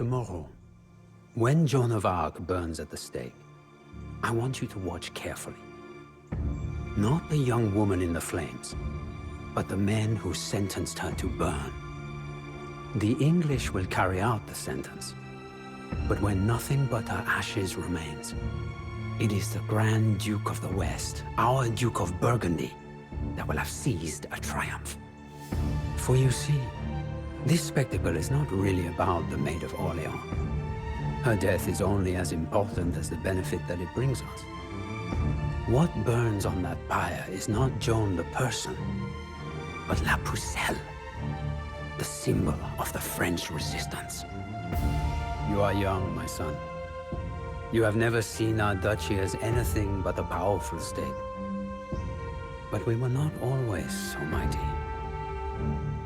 Tomorrow, when Joan of Arc burns at the stake, I want you to watch carefully. Not the young woman in the flames, but the men who sentenced her to burn. The English will carry out the sentence, but when nothing but her ashes remains, it is the Grand Duke of the West, our Duke of Burgundy, that will have seized a triumph. For you see, this spectacle is not really about the Maid of Orleans. Her death is only as important as the benefit that it brings us. What burns on that pyre is not Joan the person, but La Pucelle, the symbol of the French resistance. You are young, my son. You have never seen our duchy as anything but a powerful state. But we were not always so mighty.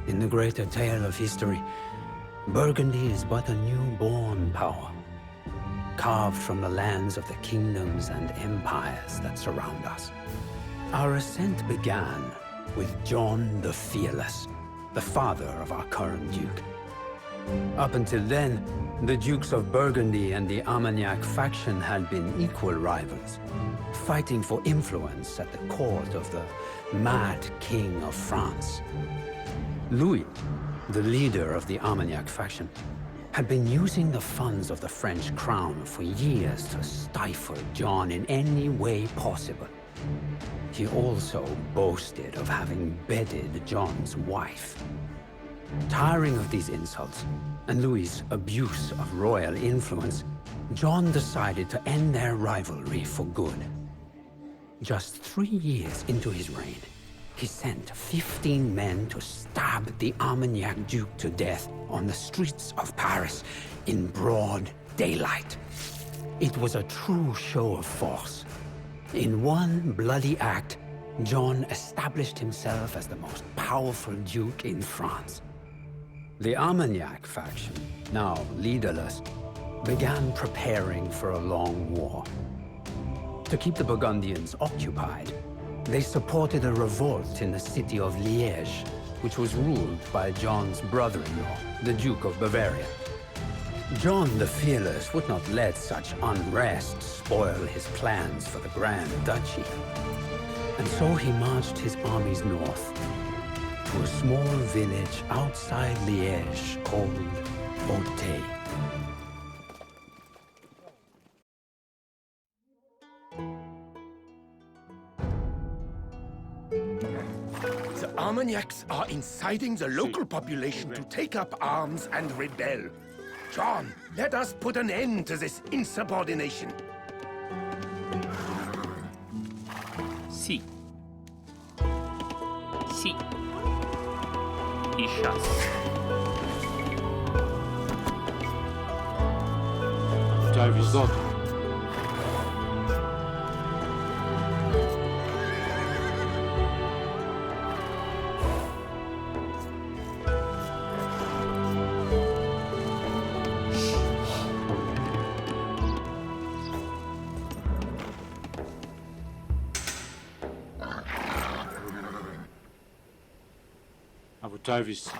In the greater tale of history, Burgundy is but a newborn power, carved from the lands of the kingdoms and empires that surround us. Our ascent began with John the Fearless, the father of our current duke. Up until then, the Dukes of Burgundy and the Armagnac faction had been equal rivals, fighting for influence at the court of the mad king of France. Louis, the leader of the Armagnac faction, had been using the funds of the French crown for years to stifle John in any way possible. He also boasted of having bedded John's wife. Tiring of these insults, and Louis's abuse of royal influence, John decided to end their rivalry for good. Just 3 years into his reign, he sent 15 men to stab the Armagnac Duke to death on the streets of Paris in broad daylight. It was a true show of force. In one bloody act, John established himself as the most powerful duke in France. The Armagnac faction, now leaderless, began preparing for a long war. To keep the Burgundians occupied, they supported a revolt in the city of Liège, which was ruled by John's brother-in-law, the Duke of Bavaria. John the Fearless would not let such unrest spoil his plans for the Grand Duchy. And so he marched his armies north, to a small village outside Liège called Auteuil. The Armagnacs are inciting the local population to take up arms and rebel. John, let us put an end to this insubordination. Si. Si. Il chasse. Time's up. Abu Tavis.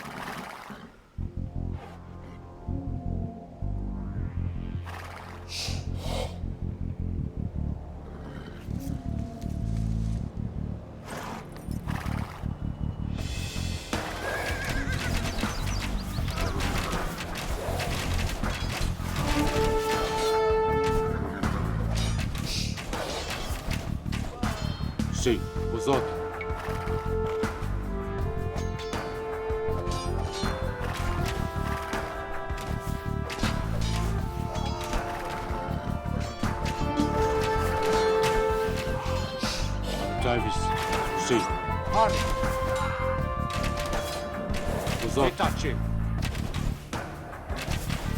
Sim, os outros. Tavis, sim. Harry, Os outros. touch him.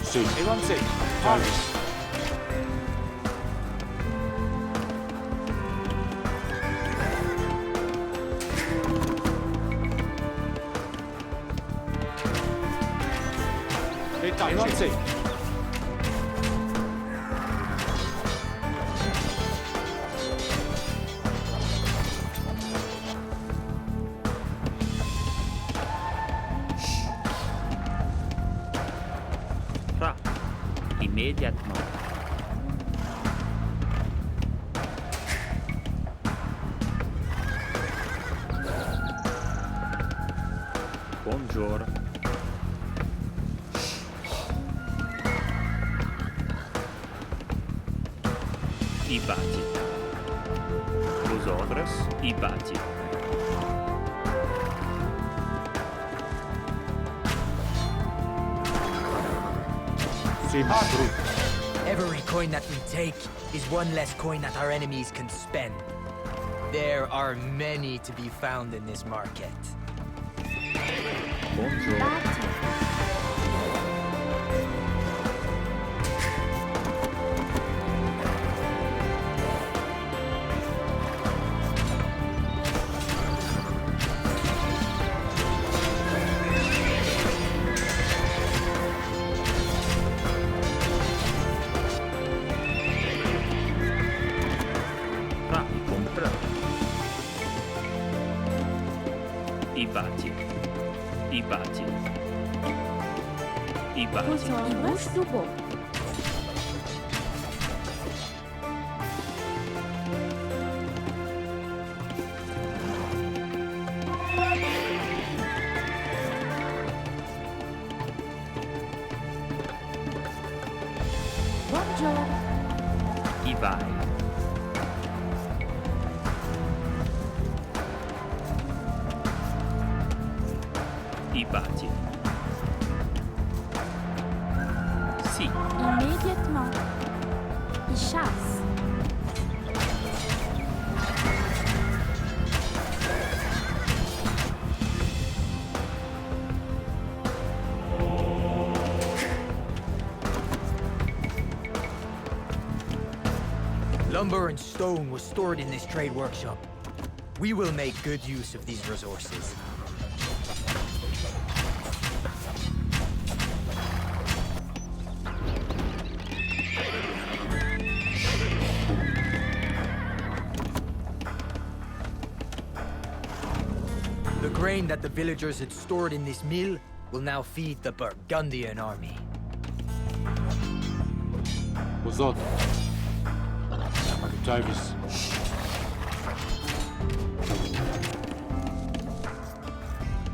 Sim. Everyone say, Tavis. Everyone say. Tá. Immédiatement. Bonjour. И бати. Vosotros и бати. Sì, maestro. Every coin that we take is one less coin that our enemies can spend. There are many to be found in this market. Bonjour. Ah, compra. I bati. I bati. I bati. Imaš dubo. Bonjour. I vai. I bati. Sì. Immédiatement. Il chasse. Lumber and stone was stored in this trade workshop. We will make good use of these resources. The grain that the villagers had stored in this mill will now feed the Burgundian army. Vosotros. Octavius.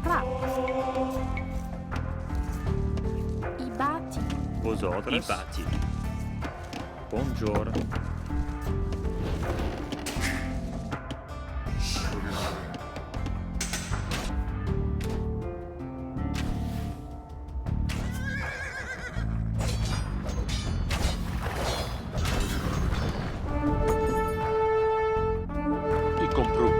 Pra. I bati. Vosotros. I bati. Bonjour. I comprou.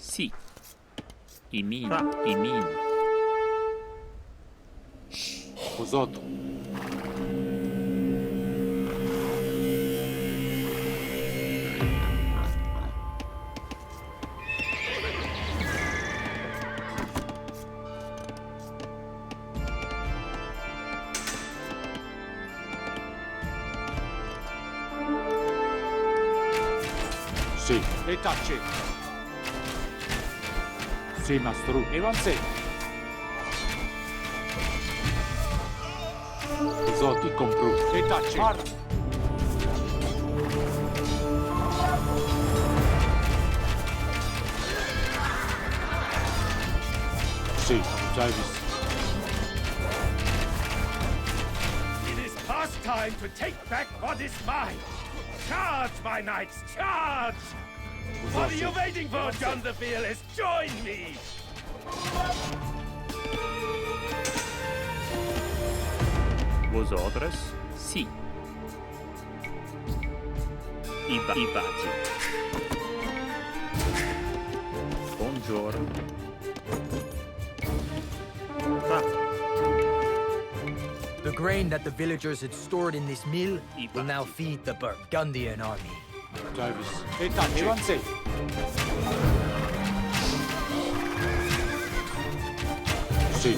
Sì. I min. I min. Vosotros. Sì. E tacci. Sì, maestro. E avanzi. Vosotros i comprou. E tacci. Sì, Octavius. It is past time to take back what is mine. Charge, my knights, charge! What are you waiting for, John the Fearless? Join me! Vosotros. Sì. I bati. Bonjour. Ah, The grain that the villagers had stored in this mill will now feed the Burgundian army. Octavius. E tacci. E avanzi. Sì.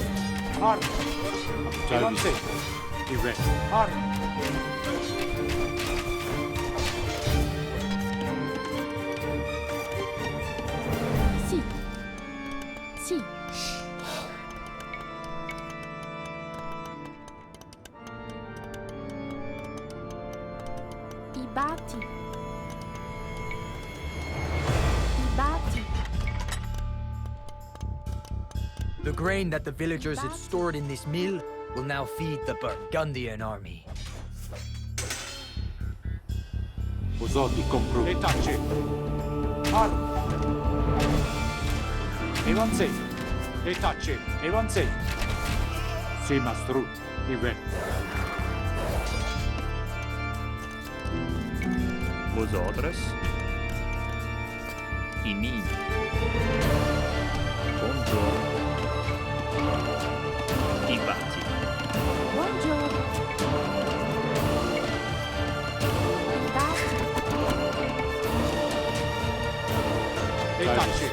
Octavius. I re. Ibati. Ibati. The grain that the villagers had stored in this mill will now feed the Burgundian army. Uzot i compru. E tace. Arm. Evansei. E tace. Evansei. Si mastru. I ven. Vosotros. I mi. Buongiorno. I bati. Buongiorno. Ibati. E tace.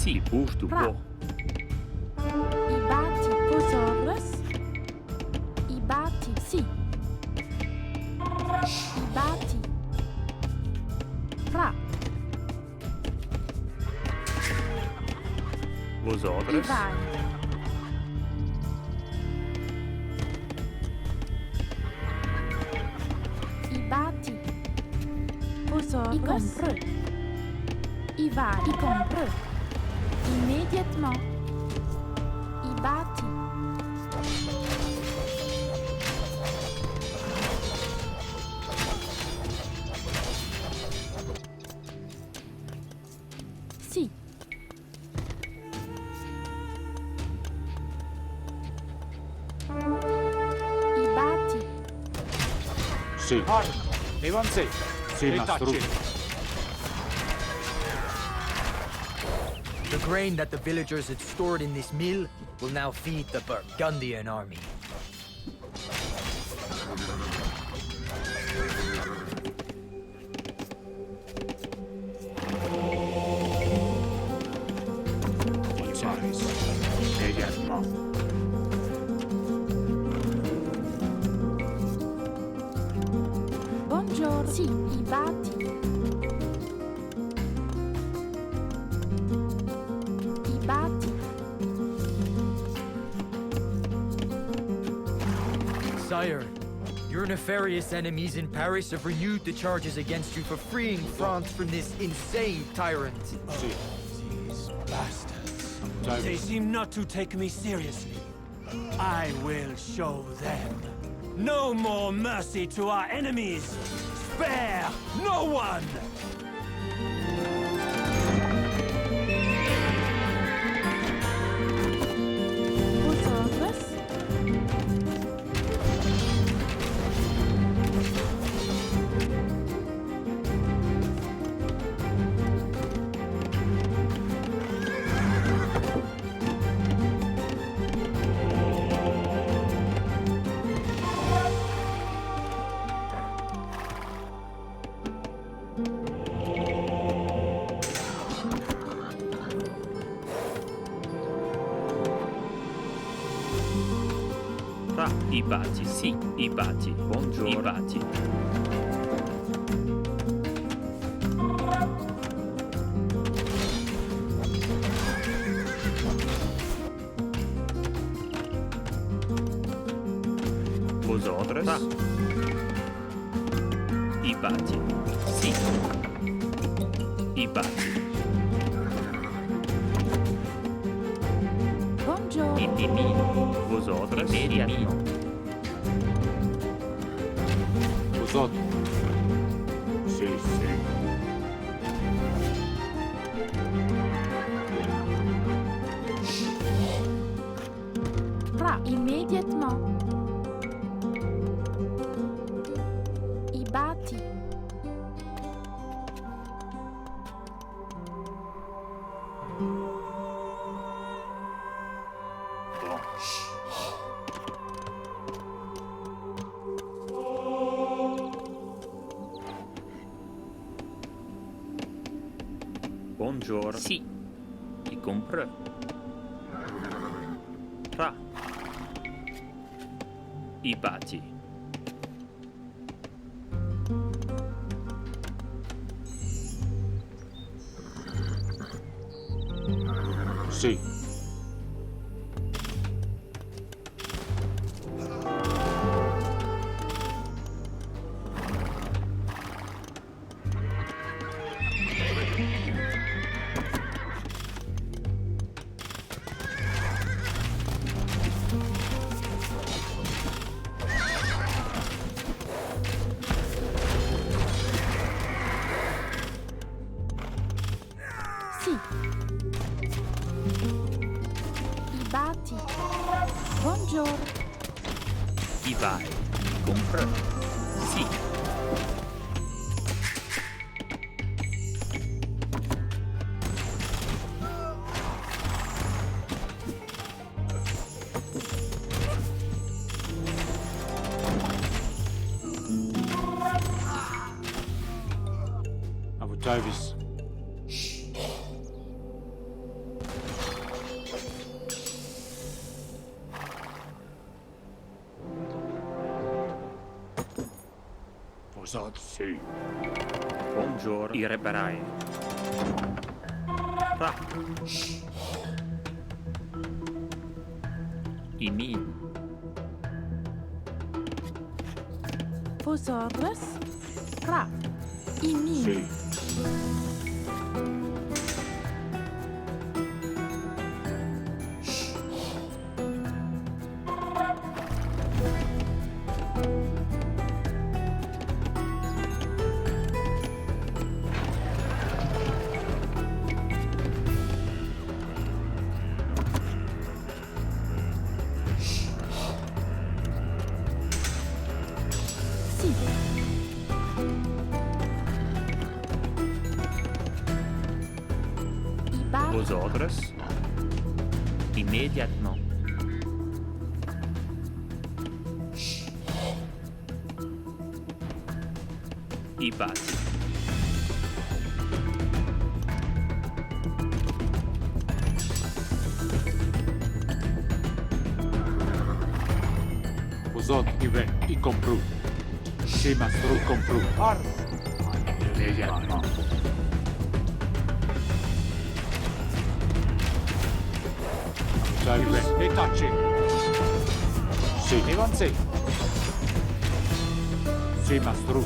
Si, bouge du Pra. bois. Ibati. Vosotros. Ibati. Si. Ibati. Fra. Vosotros. Ivai. Ibati. Vosotros. Y compreux. Ivai. Y compreux. Immédiatement. Ibati. Si. Ibati. Si. Arm. Evansei. Si E mastru. The grain that the villagers had stored in this mill will now feed the Burgundian army. Vosotros. Immédiatement. Buongiorno. Si. Ibati. Ibati. Sire, your nefarious enemies in Paris have renewed the charges against you for freeing France from this insane tyrant. Si. These bastards. They Travis. seem not to take me seriously. I will show them. No more mercy to our enemies. Spare no one! Vosotros. Fra. I bati. Si. I bati. Buongiorno. I bati. Vosotros. Fra. I bati. Si. I bati. Buongiorno. I mi. Vosotros. Immédiatement. Uzot. Si, si. Fra. Immédiatement. Ibati. Buongiorno. Si. compreux. Ra. Ibati. Sì. Sì. Ibati. Buongiorno. Ivai. Compreux. Sì. Avutavis. Posad. Sì. Buongiorno. Ireberai. Ra. Imin. Posorus. Ra. Imin. Sì. Sì. Ibati. Aux ordres. Immédiatement. Ibati. Posad. Ive. I compru. Sì, mastro compru. Ar. Immediatement. Ive. E tacci. Sì. Evanze. Sì, mastro.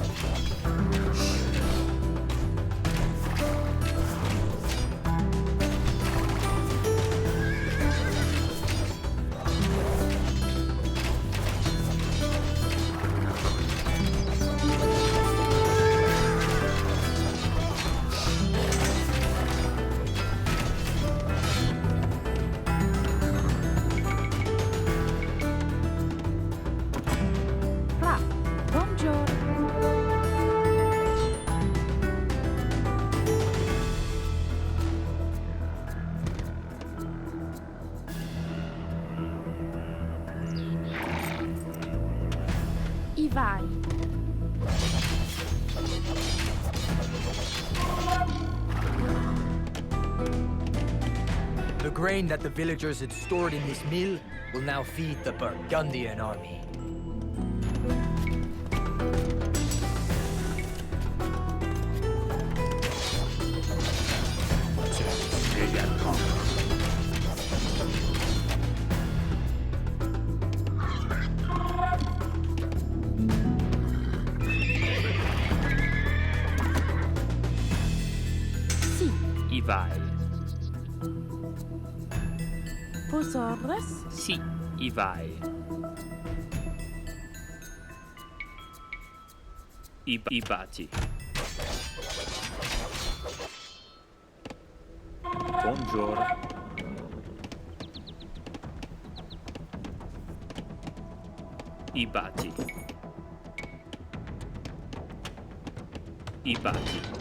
Ra. Buongiorno. Ivai. The grain that the villagers had stored in this mill will now feed the Burgundian army. Immediatement. Sì. Ivai. Posorus. Sì. Ivai. Ibati. Buongiorno. Ibati. Ibati.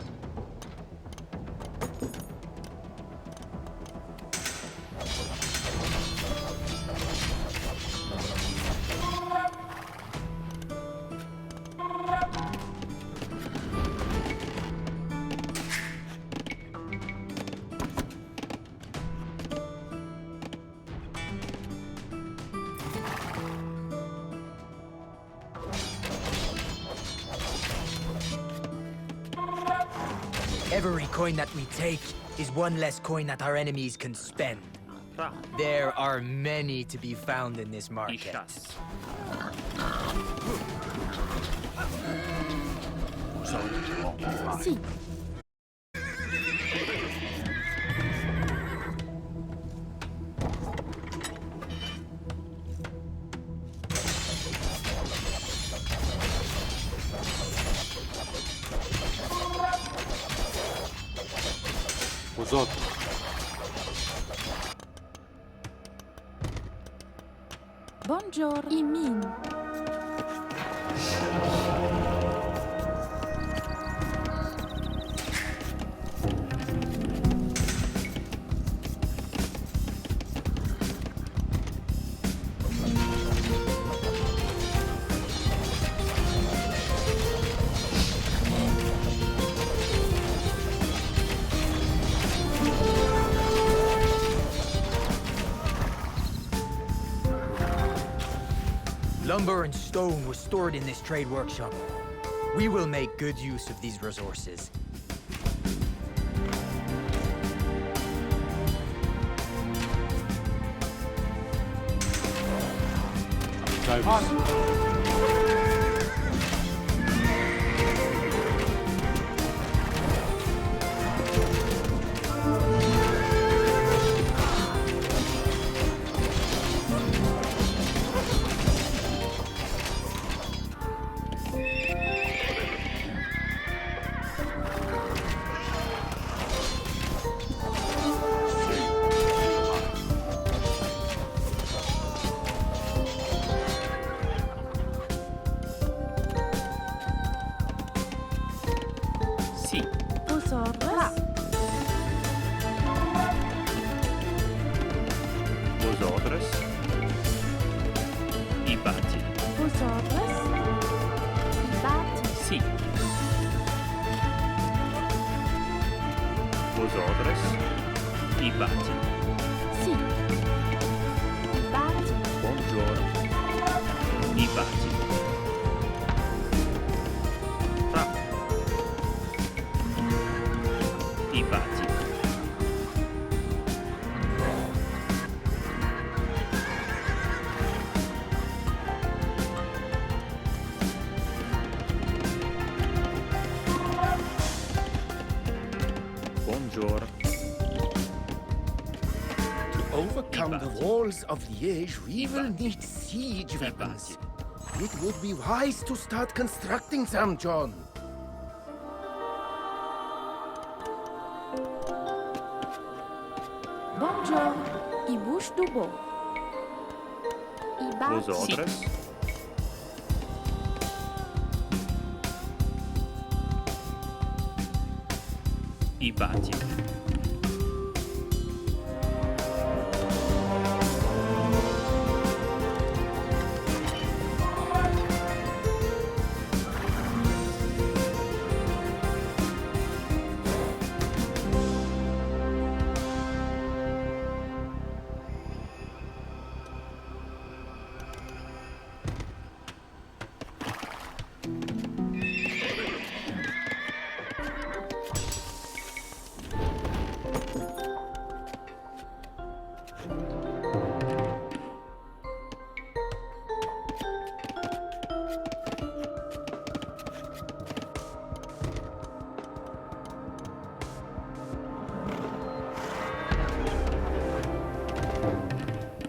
Every coin that we take is one less coin that our enemies can spend. Fra. There are many to be found in this I market. chasse. Sì. Os outros. Buongiorno. Imin. Lumber and stone were stored in this trade workshop. We will make good use of these resources. Sì. Vosotros. Vosotros. I bati. Vosotros. Ibati. Sì. Vosotros. I bati. Sì. Ibati. Buongiorno. I bati. Fra. I bati. Buongiorno. To overcome the Ibati. walls of Liège, we will Ibati. need siege weapons. Ibati. It would be wise to start constructing some, John. Buongiorno. Ibush dubo. Ibati. Vosotros. I bati.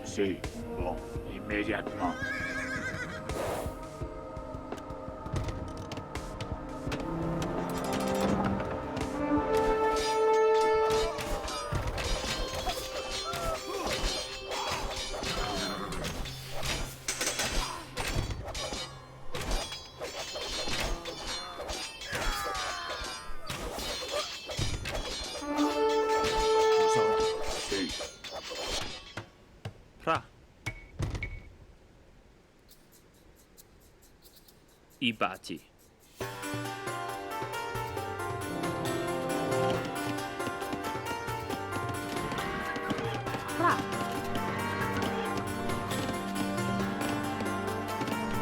C'est bon, immédiatement. C'est Fra. I bati. Fra.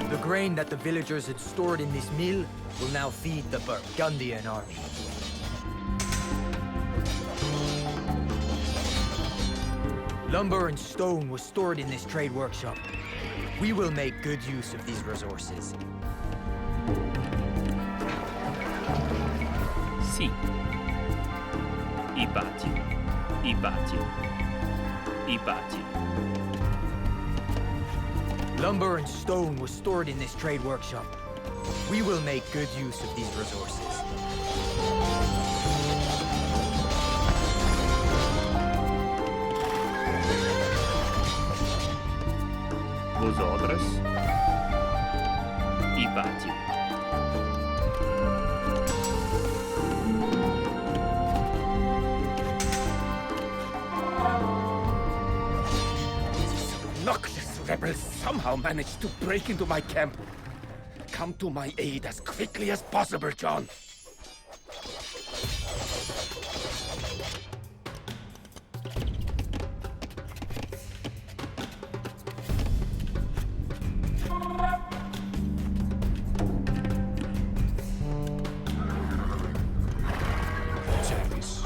The grain that the villagers had stored in this mill will now feed the Burgundian army. Lumber and stone was stored in this trade workshop. We will make good use of these resources. Sì. I bati. I bati. I bati. Lumber and stone was stored in this trade workshop. We will make good use of these resources. Vosotros. I bati. Obnoxious rebels somehow managed to break into my camp. Come to my aid as quickly as possible, John. Service.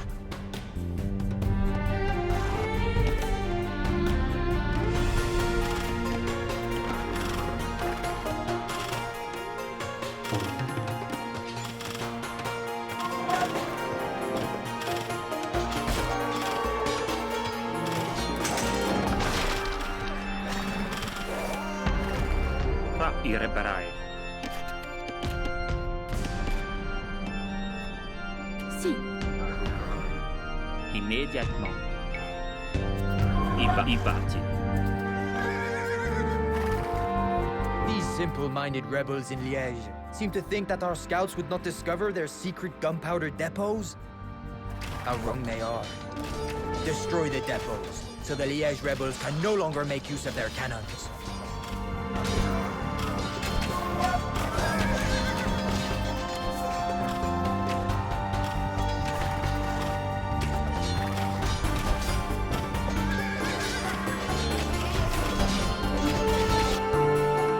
Fa i reparai. Si. Immédiatement. I bati. These simple-minded rebels in Liège seem to think that our scouts would not discover their secret gunpowder depots. How wrong they are. Destroy the depots, so the Liège rebels can no longer make use of their cannons.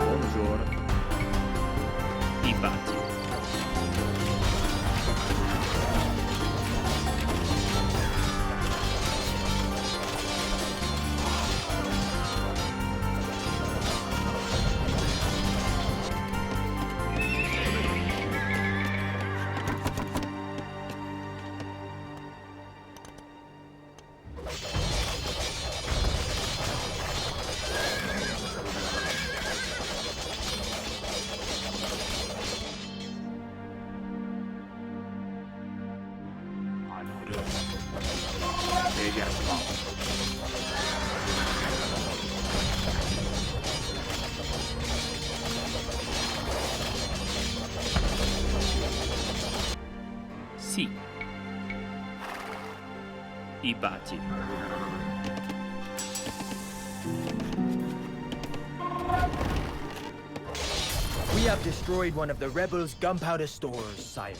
Buongiorno. I bati. Immédiatement. Sì. I bati. We have destroyed one of the rebels' gunpowder stores, sire.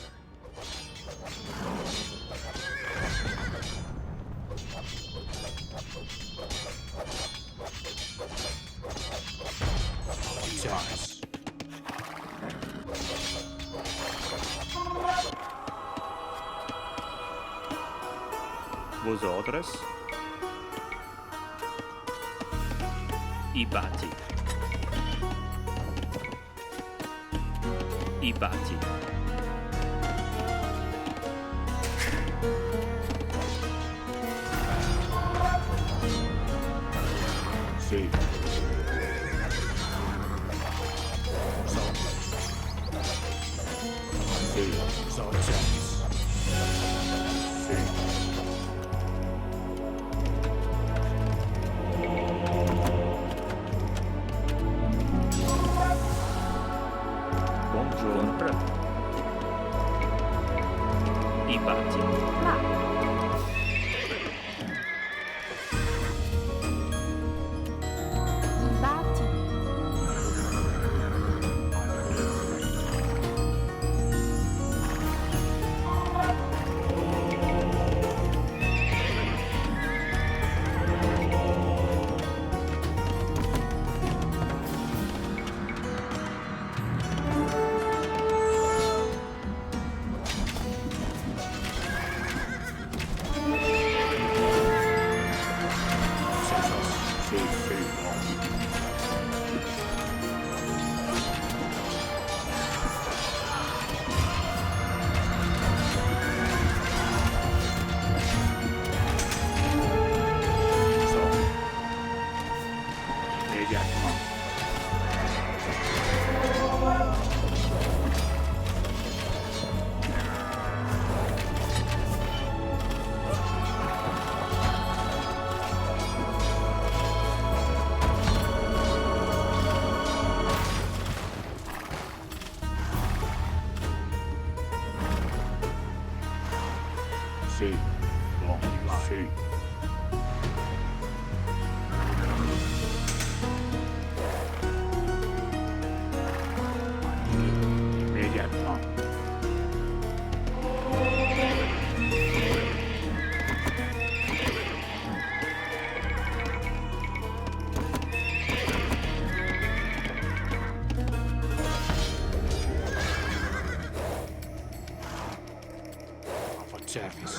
Service. Vosotros. I bati. I bati. Sì. Sì. Service. Sì. Buongiorno. Sì. Bon, sì. Immédiatement. À votre service.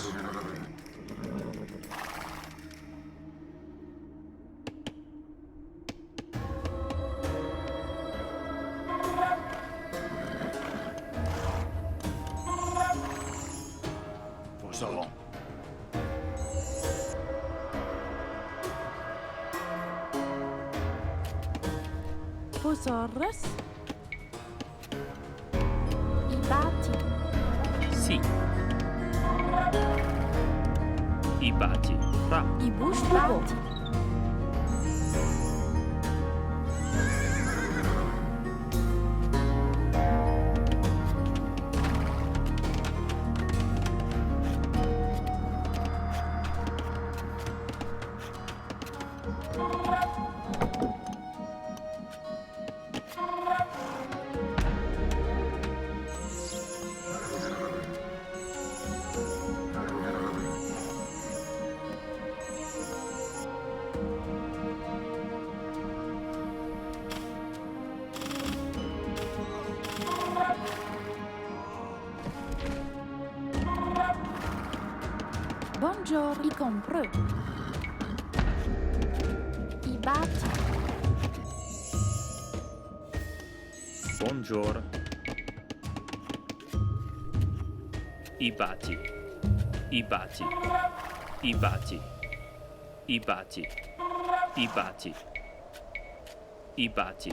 Vos ordres. Vos ordres. Ibati. Sì. Ibati. Ra. Ibush Dubo. Bonjour, y compreux. Ibati. Buongiorno. Ibati. Ibati. Ibati. Ibati. Ibati. Ibati.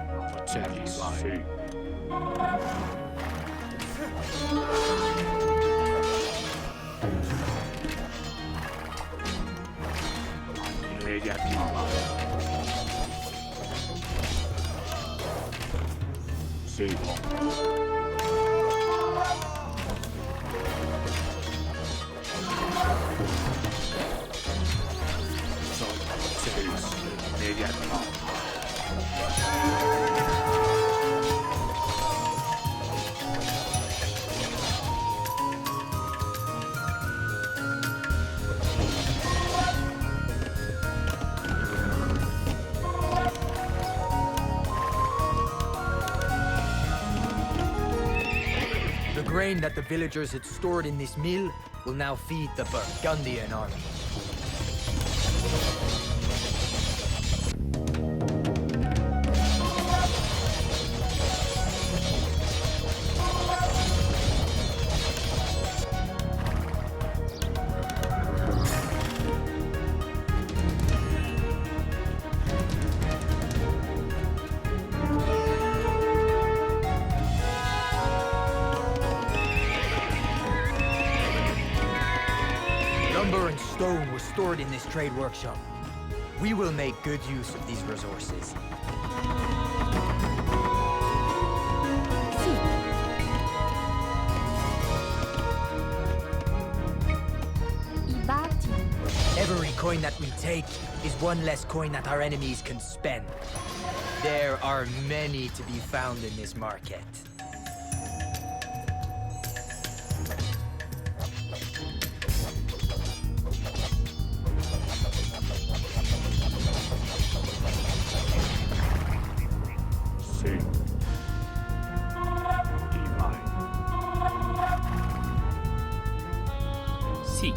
À votre service. Sì. Immédiatement. C'est bon. Service. Immédiatement. The grain that the villagers had stored in this mill will now feed the Burgundian army. Lumber and stone were stored in this trade workshop. We will make good use of these resources. Si. Ibati. Every coin that we take is one less coin that our enemies can spend. There are many to be found in this market. Sì. Imai. Sì.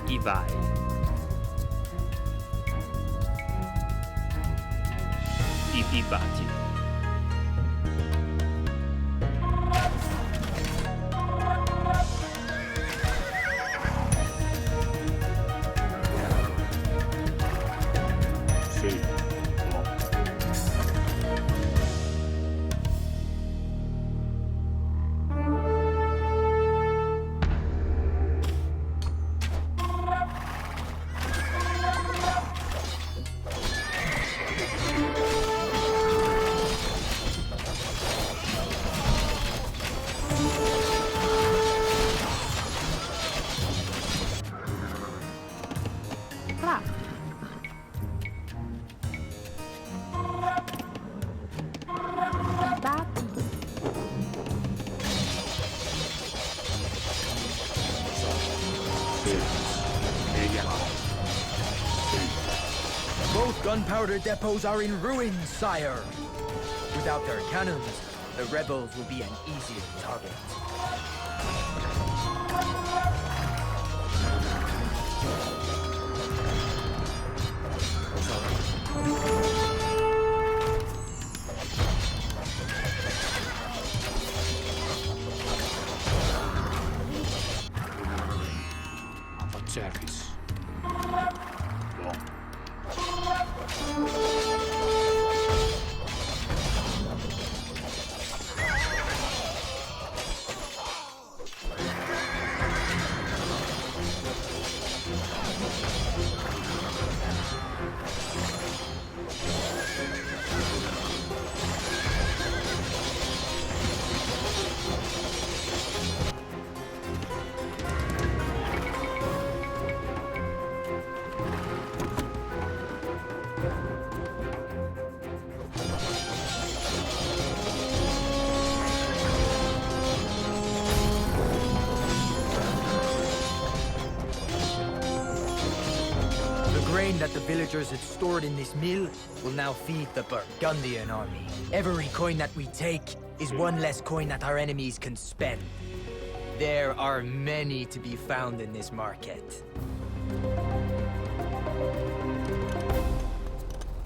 Ivai. Ibati. Sì. Bon. Ra. Ibati. Both gunpowder depots are in ruins, sire. Without their cannons, the rebels will be an easier target. Service. The grain that the villagers had stored in this mill will now feed the Burgundian army. Every coin that we take is one less coin that our enemies can spend. There are many to be found in this market.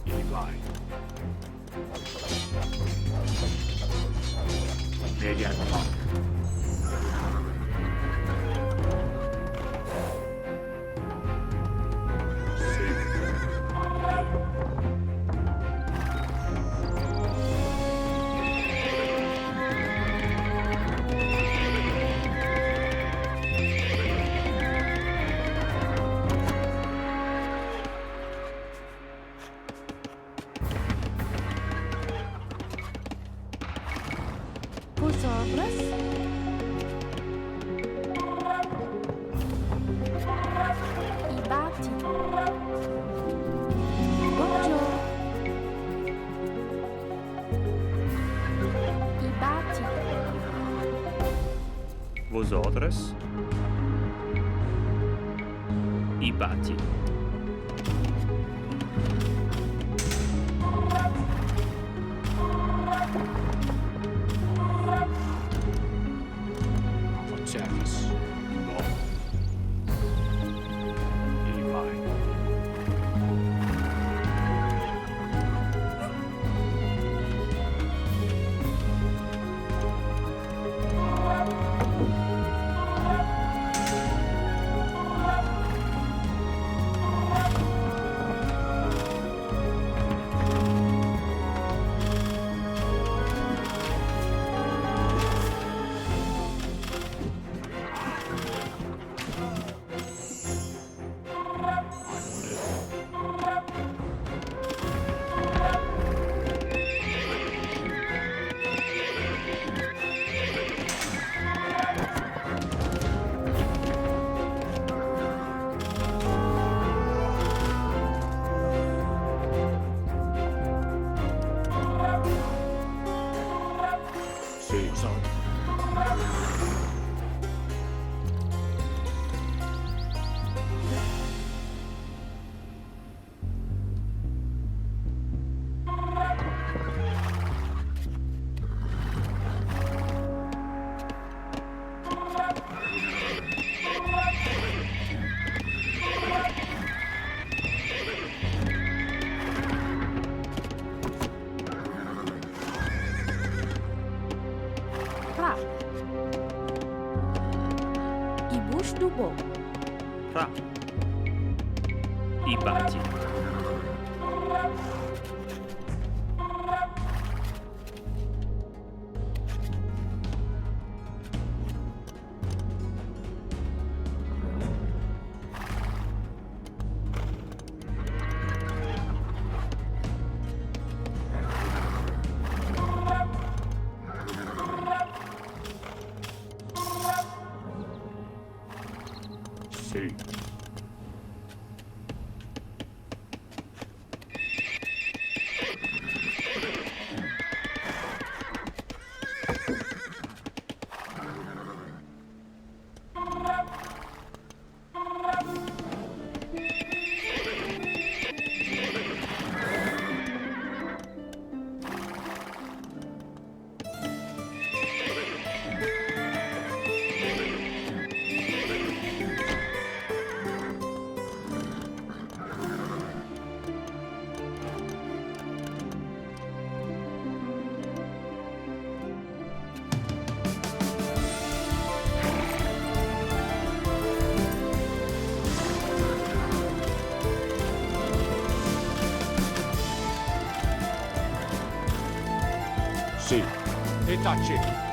Eli. Median Park. Vosotros. Ibati. Bonjour. Ibati. Vosotros. Ibati. Service. Eli. Ra. Ibush Dubo. Ra. Ibati. Sì. Sì. E taci.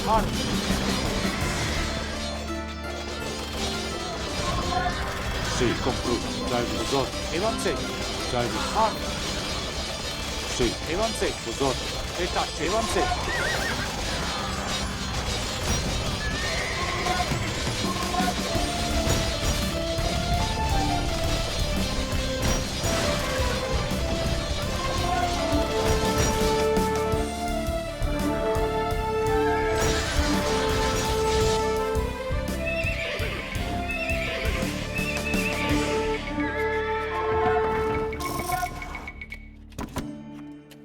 Har. Sì, compru. Dai, uzot. Evanse. Dai, har. Sì, evanse. Uzot. E taci, evanse.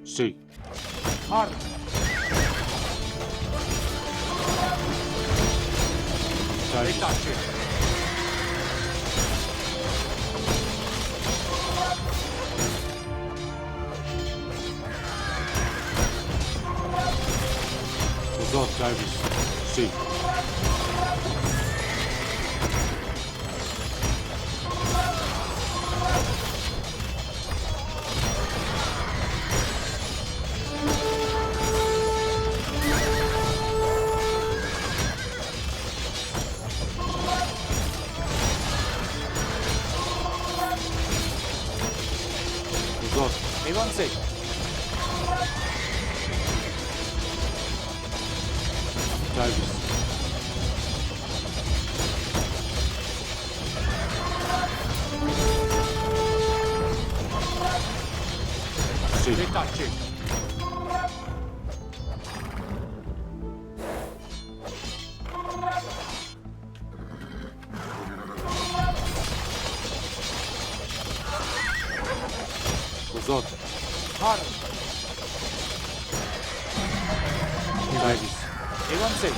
Sì. Har. Dai, taci. Uzot, Davis. Sì. Uzot. Evanse. Davis. Sì. E taci. Uzot. Har. Davis. Evanse.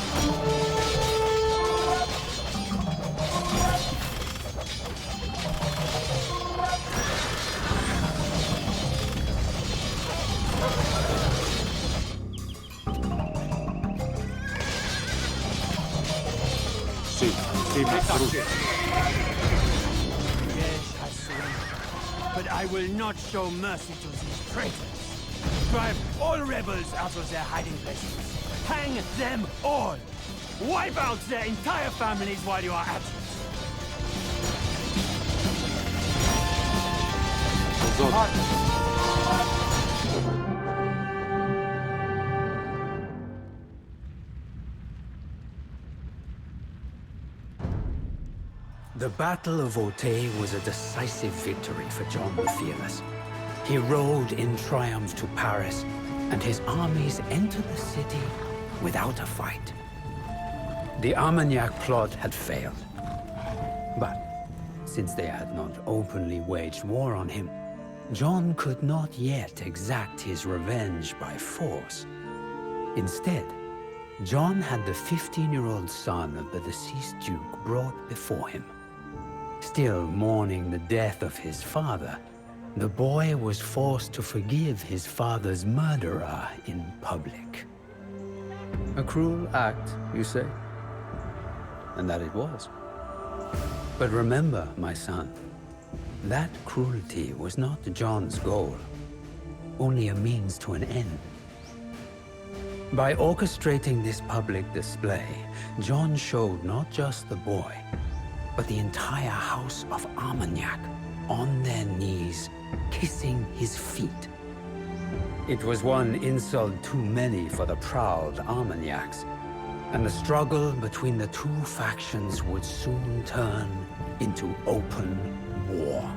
Sì, sì, ma Liège has surrendered, but I will not show mercy to these traitors. Drive all rebels out of their hiding places. Hang them all. Wipe out their entire families while you are at it. zor. The Battle of Auteuil was a decisive victory for John the Fearless. He rode in triumph to Paris, and his armies entered the city without a fight. The Armagnac plot had failed. But since they had not openly waged war on him, John could not yet exact his revenge by force. Instead, John had the 15-year-old son of the deceased duke brought before him. Still mourning the death of his father, the boy was forced to forgive his father's murderer in public. A cruel act, you say? And that it was. But remember, my son, that cruelty was not John's goal, only a means to an end. By orchestrating this public display, John showed not just the boy, but the entire house of Armagnac on their knees, kissing his feet. It was one insult too many for the proud Armagnacs, and the struggle between the two factions would soon turn into open war.